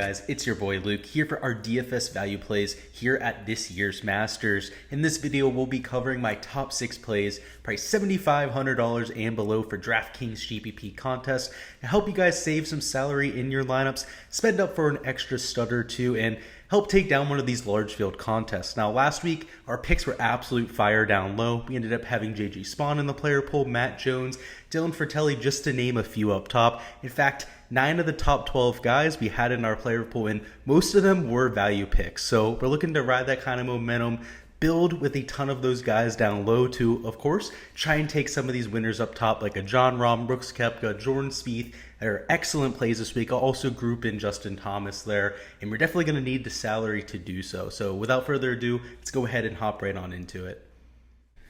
guys, it's your boy Luke here for our DFS value plays here at this year's Masters. In this video, we'll be covering my top 6 plays, priced $7,500 and below for Draftkings GPP contest to help you guys save some salary in your lineups, spend up for an extra stud or two, and help take down one of these large field contests. Now, last week, our picks were absolute fire down low. We ended up having JG Spawn in the player pool, Matt Jones, Dylan Fratelli, just to name a few up top. In fact, 9 of the top 12 guys we had in our player pool, and most of them were value picks. So we're looking to ride that kind of momentum, build with a ton of those guys down low to, of course, try and take some of these winners up top, like a John Rahm, Brooks Koepka, Jordan Spieth. They're excellent plays this week. I'll also group in Justin Thomas there, and we're definitely going to need the salary to do so. So without further ado, let's go ahead and hop right on into it.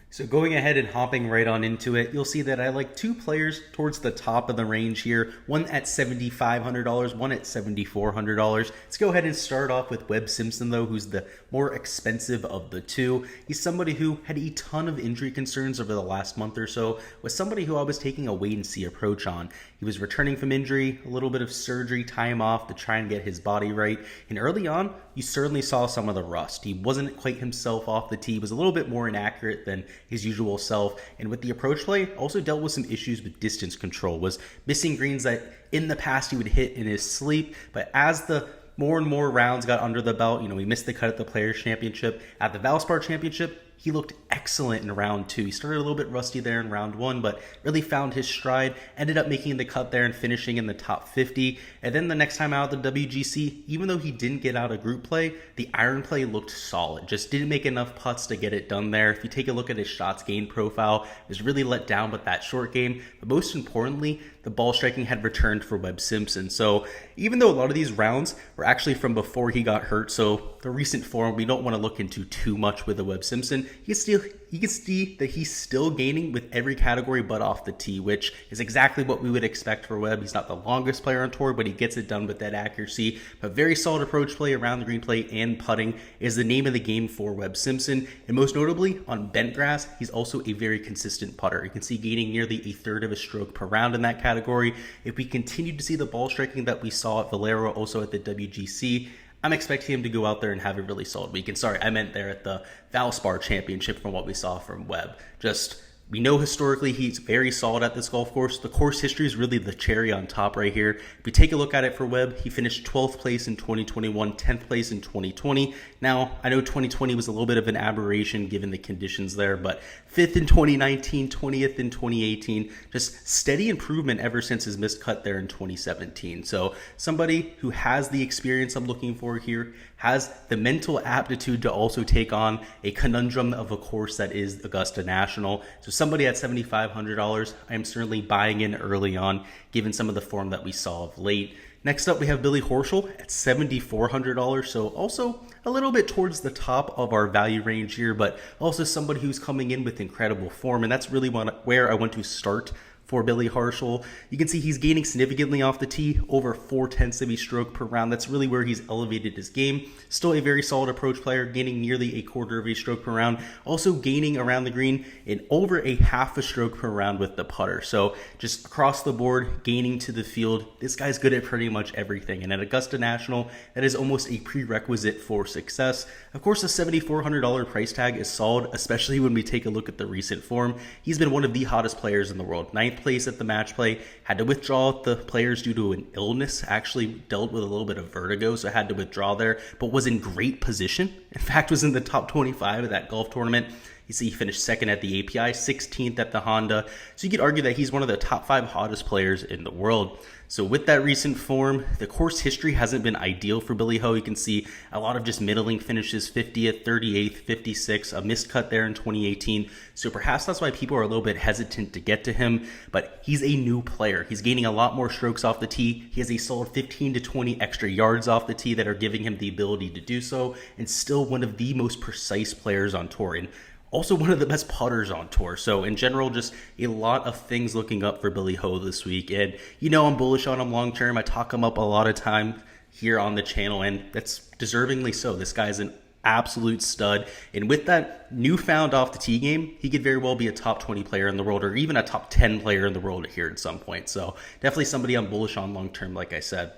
So going ahead and hopping right on into it, you'll see that I like 2 players towards the top of the range here, one at $7,500, one at $7,400. Let's go ahead and start off with Webb Simpson, though, who's the more expensive of the two. He's somebody who had a ton of injury concerns over the last month or so, was somebody who I was taking a wait-and-see approach on. He was returning from injury, a little bit of surgery, time off to try and get his body right, and early on, you certainly saw some of the rust. He wasn't quite himself off the tee, was a little bit more inaccurate than his usual self, and with the approach play, also dealt with some issues with distance control, was missing greens that in the past he would hit in his sleep, but as the more and more rounds got under the belt, he missed the cut at the Players Championship. At the Valspar Championship, he looked excellent in round 2. He started a little bit rusty there in round 1, but really found his stride, ended up making the cut there and finishing in the top 50. And then the next time out at the WGC, even though he didn't get out of group play, the iron play looked solid. Just didn't make enough putts to get it done there. If you take a look at his shots gained profile, it was really let down with that short game. But most importantly, the ball striking had returned for Webb Simpson. So even though a lot of these rounds were actually from before he got hurt, so the recent form we don't want to look into too much with the Webb Simpson, you can see that he's still gaining with every category but off the tee, which is exactly what we would expect for Webb. He's not the longest player on tour, but he gets it done with that accuracy. But very solid approach play, around the green play, and putting is the name of the game for Webb Simpson. And most notably, on bent grass, he's also a very consistent putter. You can see gaining nearly a third of a stroke per round in that category. If we continue to see the ball striking that we saw at Valero, also at the WGC, I'm expecting him to go out there and have a really solid week. And sorry, I meant there at the Valspar Championship from what we saw from Webb. We know historically he's very solid at this golf course. The course history is really the cherry on top right here. If we take a look at it for Webb, he finished 12th place in 2021, 10th place in 2020. Now, I know 2020 was a little bit of an aberration given the conditions there, but 5th in 2019, 20th in 2018, just steady improvement ever since his missed cut there in 2017. So somebody who has the experience I'm looking for here, has the mental aptitude to also take on a conundrum of a course that is Augusta National. So somebody at $7,500, I am certainly buying in early on, given some of the form that we saw of late. Next up, we have Billy Horschel at $7,400, so also a little bit towards the top of our value range here, but also somebody who's coming in with incredible form, and that's really where I want to start for Billy Horschel. You can see he's gaining significantly off the tee, over 0.4 of a stroke per round. That's really where he's elevated his game. Still a very solid approach player, gaining nearly a quarter of a stroke per round. Also gaining around the green in over a half a stroke per round with the putter. So just across the board, gaining to the field. This guy's good at pretty much everything. And at Augusta National, that is almost a prerequisite for success. Of course, the $7,400 price tag is solid, especially when we take a look at the recent form. He's been one of the hottest players in the world. 9th place at the match play, had to withdraw the Players due to an illness, actually dealt with a little bit of vertigo, so had to withdraw there, but was in great position. In fact, was in the top 25 of that golf tournament. You see he finished 2nd at the API, 16th at the Honda. So you could argue that he's one of the top 5 hottest players in the world. So with that recent form, the course history hasn't been ideal for Billy Ho. You can see a lot of just middling finishes, 50th, 38th, 56th, a missed cut there in 2018. So perhaps that's why people are a little bit hesitant to get to him, but he's a new player. He's gaining a lot more strokes off the tee. He has a solid 15 to 20 extra yards off the tee that are giving him the ability to do so, and still one of the most precise players on tour. And also one of the best putters on tour. So in general, just a lot of things looking up for Billy Ho this week. And I'm bullish on him long term. I talk him up a lot of time here on the channel, and that's deservingly so. This guy's an absolute stud. And with that newfound off the tee game, he could very well be a top 20 player in the world, or even a top 10 player in the world here at some point. So definitely somebody I'm bullish on long term, like I said.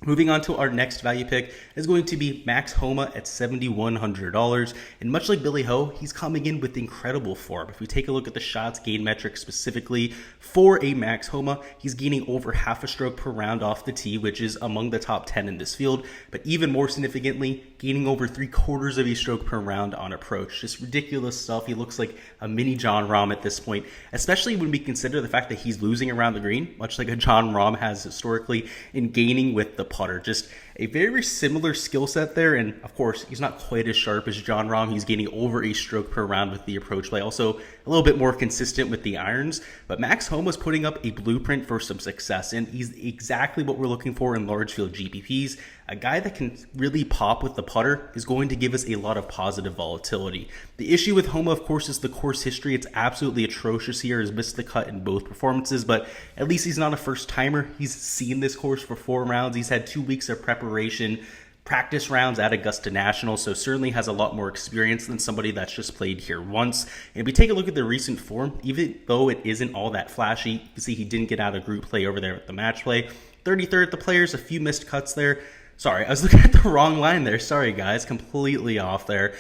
Moving on to our next value pick is going to be Max Homa at $7,100. And much like Billy Ho, he's coming in with incredible form. If we take a look at the shots gain metrics specifically for a Max Homa, he's gaining over half a stroke per round off the tee, which is among the top 10 in this field. But even more significantly, gaining over 3/4 of a stroke per round on approach. Just ridiculous stuff. He looks like a mini Jon Rahm at this point, especially when we consider the fact that he's losing around the green, much like a Jon Rahm has historically, in gaining with the putter. Just a very similar skill set there, and of course he's not quite as sharp as Jon Rahm. He's gaining over a stroke per round with the approach play, also a little bit more consistent with the irons, but Max Homa's putting up a blueprint for some success, and he's exactly what we're looking for in large field GPPs. A guy that can really pop with the putter is going to give us a lot of positive volatility. The issue with Homa, of course, is the course history. It's absolutely atrocious here. He's missed the cut in both performances, but at least he's not a first timer. He's seen this course for 4 rounds. He's had 2 weeks of preparation, practice rounds at Augusta National, so certainly has a lot more experience than somebody that's just played here once. And if we take a look at the recent form, even though it isn't all that flashy, you can see he didn't get out of group play over there at the match play. 33rd at the Players, a few missed cuts there. Sorry, I was looking at the wrong line there. Sorry, guys, completely off there.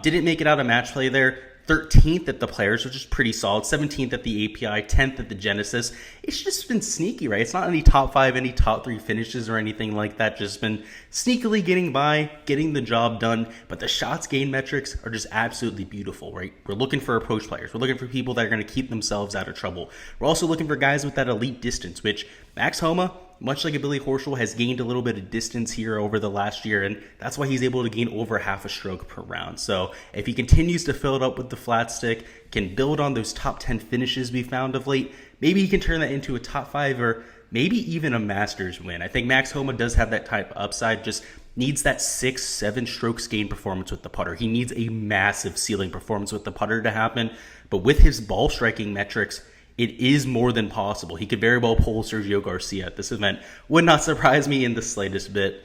Didn't make it out of match play there. 13th at the Players, which is pretty solid. 17th at the API, 10th at the Genesis. It's just been sneaky, right? It's not any top 5, any top 3 finishes or anything like that. Just been sneakily getting by, getting the job done. But the shots gain metrics are just absolutely beautiful, right? We're looking for approach players. We're looking for people that are going to keep themselves out of trouble. We're also looking for guys with that elite distance, which Max Homa, much like a Billy Horschel, has gained a little bit of distance here over the last year, and that's why he's able to gain over half a stroke per round. So if he continues to fill it up with the flat stick, can build on those top 10 finishes we found of late, maybe he can turn that into a top 5 or maybe even a Masters win. I think Max Homa does have that type of upside, just needs that 6-7 strokes gain performance with the putter. He needs a massive ceiling performance with the putter to happen, but with his ball striking metrics, it is more than possible. He could very well pull Sergio Garcia at this event. Would not surprise me in the slightest bit.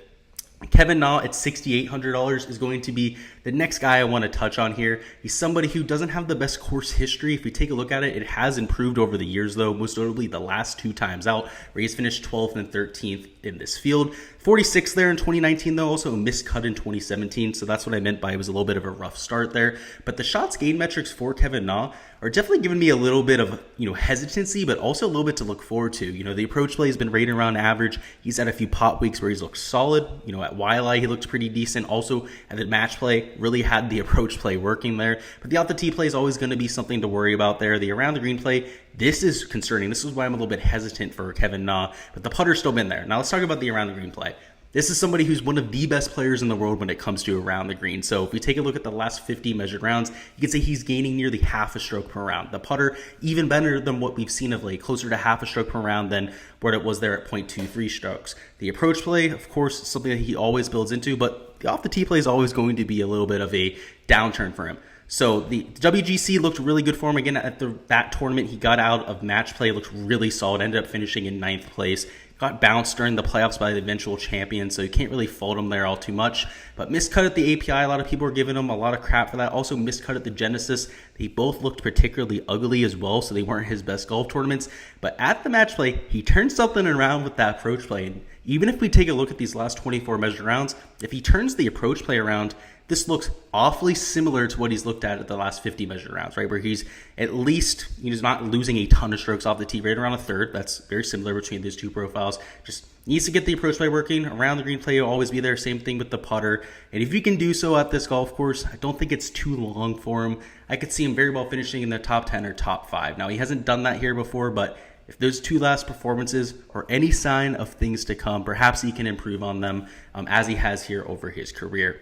Kevin Na at $6,800 is going to be the next guy I want to touch on here. He's somebody who doesn't have the best course history. If we take a look at it, it has improved over the years, though, most notably the last 2 times out, where he's finished 12th and 13th in this field. 46th there in 2019, though, also a missed cut in 2017, so that's what I meant by it was a little bit of a rough start there. But the shots gain metrics for Kevin Na are definitely giving me a little bit of, hesitancy, but also a little bit to look forward to. The approach play has been right around average. He's had a few pot weeks where he's looked solid. At Waialae, he looked pretty decent. Also, at the match play, really had the approach play working there. But the off the tee play is always going to be something to worry about there. The around the green play, this is concerning. This is why I'm a little bit hesitant for Kevin Na, but the putter's still been there. Now let's talk about the around the green play. This is somebody who's one of the best players in the world when it comes to around the green. So if we take a look at the last 50 measured rounds, you can say he's gaining nearly half a stroke per round. The putter, even better than what we've seen of late, closer to half a stroke per round than what it was there at 0.23 strokes. The approach play, of course, is something that he always builds into, but the off the tee play is always going to be a little bit of a downturn for him. So the WGC looked really good for him. Again, at that tournament, he got out of match play, looked really solid, ended up finishing in 9th place. Got bounced during the playoffs by the eventual champion, so you can't really fault him there all too much. But missed cut at the API, a lot of people are giving him a lot of crap for that. Also missed cut at the Genesis. They both looked particularly ugly as well, so they weren't his best golf tournaments. But at the match play, he turned something around with that approach play. And even if we take a look at these last 24 measured rounds, if he turns the approach play around, this looks awfully similar to what he's looked at the last 50 measured rounds, right? Where he's not losing a ton of strokes off the tee, right around a third. That's very similar between these two profiles. Just needs to get the approach play working. Around the green play will always be there. Same thing with the putter. And if you can do so at this golf course, I don't think it's too long for him. I could see him very well finishing in the top 10 or top 5. Now, he hasn't done that here before, but if those 2 last performances are any sign of things to come, perhaps he can improve on them as he has here over his career.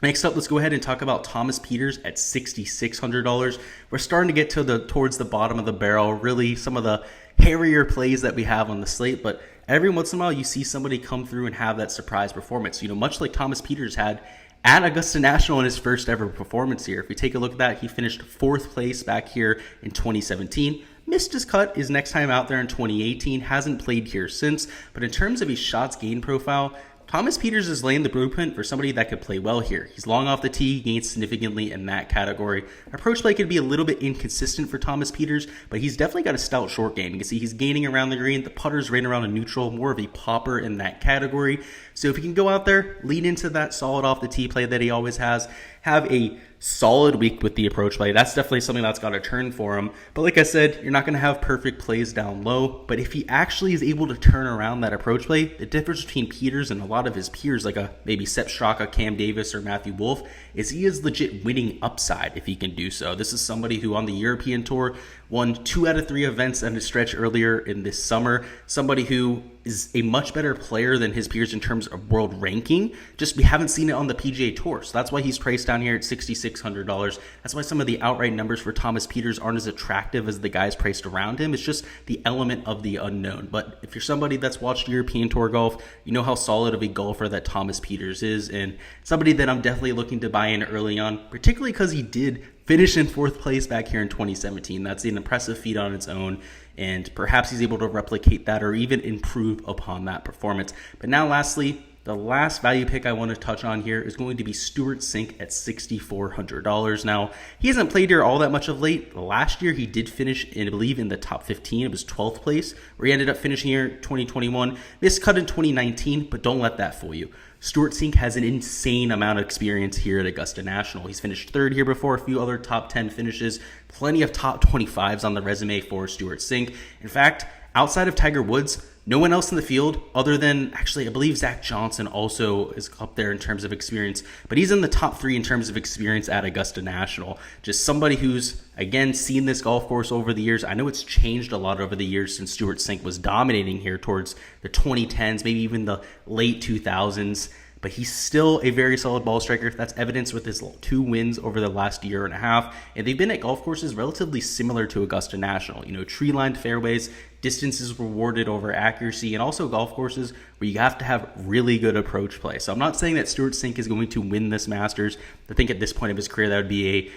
Next up, let's go ahead and talk about Thomas Pieters at $6,600. We're starting to get towards the bottom of the barrel, really some of the hairier plays that we have on the slate, but every once in a while you see somebody come through and have that surprise performance. Much like Thomas Pieters had at Augusta National in his first ever performance here. If we take a look at that, he finished 4th place back here in 2017. Missed his cut his next time out there in 2018. Hasn't played here since. But in terms of his shots gain profile, Thomas Pieters is laying the blueprint for somebody that could play well here. He's long off the tee, gains significantly in that category. Approach play could be a little bit inconsistent for Thomas Pieters, but he's definitely got a stout short game. You can see he's gaining around the green. The putter's right around a neutral, more of a popper in that category. So if he can go out there, lean into that solid off the tee play that he always has, have a solid week with the approach play, that's definitely something that's got to turn for him. But like I said, you're not going to have perfect plays down low, but if he actually is able to turn around that approach play, the difference between Pieters and a lot of his peers, like maybe Sepp Straka, Cam Davis, or Matthew Wolff, is he is legit winning upside if he can do so. This is somebody who on the European Tour won 2 out of 3 events at a stretch earlier in this summer, somebody who is a much better player than his peers in terms of world ranking. Just we haven't seen it on the PGA Tour, so that's why he's priced down here at $6,600. That's why some of the outright numbers for Thomas Pieters aren't as attractive as the guys priced around him. It's just the element of the unknown. But if you're somebody that's watched European Tour golf, you know how solid of a golfer that Thomas Pieters is, and somebody that I'm definitely looking to buy in early on, particularly because he did finish in 4th place back here in 2017. That's an impressive feat on its own, and perhaps he's able to replicate that or even improve upon that performance. But now lastly, the last value pick I want to touch on here is going to be Stewart Cink at $6,400. Now, he hasn't played here all that much of late. Last year, he did finish, I believe, in the top 15. It was 12th place, where he ended up finishing here in 2021. Missed cut in 2019, but don't let that fool you. Stewart Cink has an insane amount of experience here at Augusta National. He's finished 3rd here before, a few other top 10 finishes, plenty of top 25s on the resume for Stewart Cink. In fact, outside of Tiger Woods, no one else in the field other than, actually, I believe Zach Johnson also is up there in terms of experience, but he's in the top 3 in terms of experience at Augusta National. Just somebody who's, again, seen this golf course over the years. I know it's changed a lot over the years since Stewart Cink was dominating here towards the 2010s, maybe even the late 2000s. But he's still a very solid ball striker. That's evidenced with his 2 wins over the last year and a half. And they've been at golf courses relatively similar to Augusta National. You know, tree-lined fairways, distance is rewarded over accuracy, and also golf courses where you have to have really good approach play. So I'm not saying that Stewart Cink is going to win this Masters. I think at this point of his career, that would be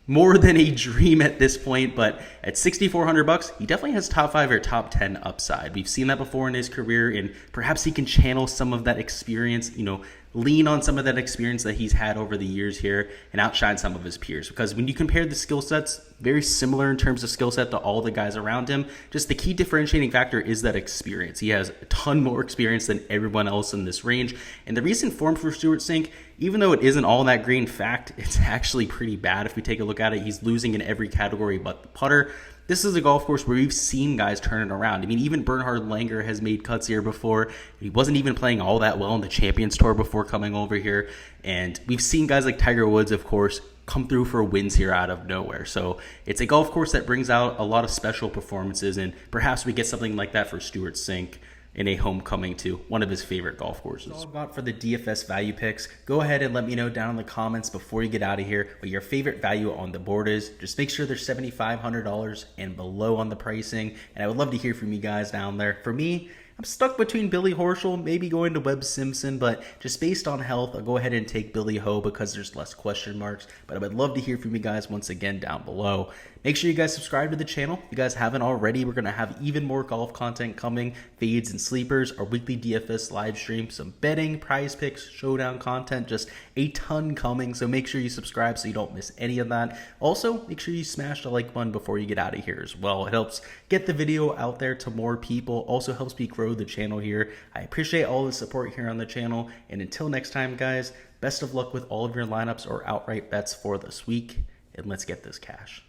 more than a dream at this point, but at $6,400, he definitely has top 5 or top 10 upside. We've seen that before in his career, and perhaps he can channel some of that experience, you know, lean on some of that experience that he's had over the years here and outshine some of his peers. Because when you compare the skill sets, very similar in terms of skill set to all the guys around him, just the key differentiating factor is that experience. He has a ton more experience than everyone else in this range. And the recent form for Stewart Cink, even though it isn't all that great, in fact, it's actually pretty bad if we take a look at it. He's losing in every category but the putter. This is a golf course where we've seen guys turn it around. I mean, even Bernhard Langer has made cuts here before. He wasn't even playing all that well on the Champions Tour before coming over here. And we've seen guys like Tiger Woods, of course, come through for wins here out of nowhere. So it's a golf course that brings out a lot of special performances, and perhaps we get something like that for Stewart Cink in a homecoming to one of his favorite golf courses. That's all I've got for the DFS value picks. Go ahead and let me know down in the comments before you get out of here what your favorite value on the board is. Just make sure they're $7,500 and below on the pricing, and I would love to hear from you guys down there. For me, I'm stuck between Billy Horschel, maybe going to Webb Simpson, but just based on health, I'll go ahead and take Billy Ho because there's less question marks. But I would love to hear from you guys once again down below. Make sure you guys subscribe to the channel. If you guys haven't already, we're going to have even more golf content coming, fades and sleepers, our weekly DFS live stream, some betting, prize picks, showdown content, just a ton coming. So make sure you subscribe so you don't miss any of that. Also, make sure you smash the like button before you get out of here as well. It helps get the video out there to more people. Also helps me grow the channel here. I appreciate all the support here on the channel. And until next time, guys, best of luck with all of your lineups or outright bets for this week. And let's get this cash.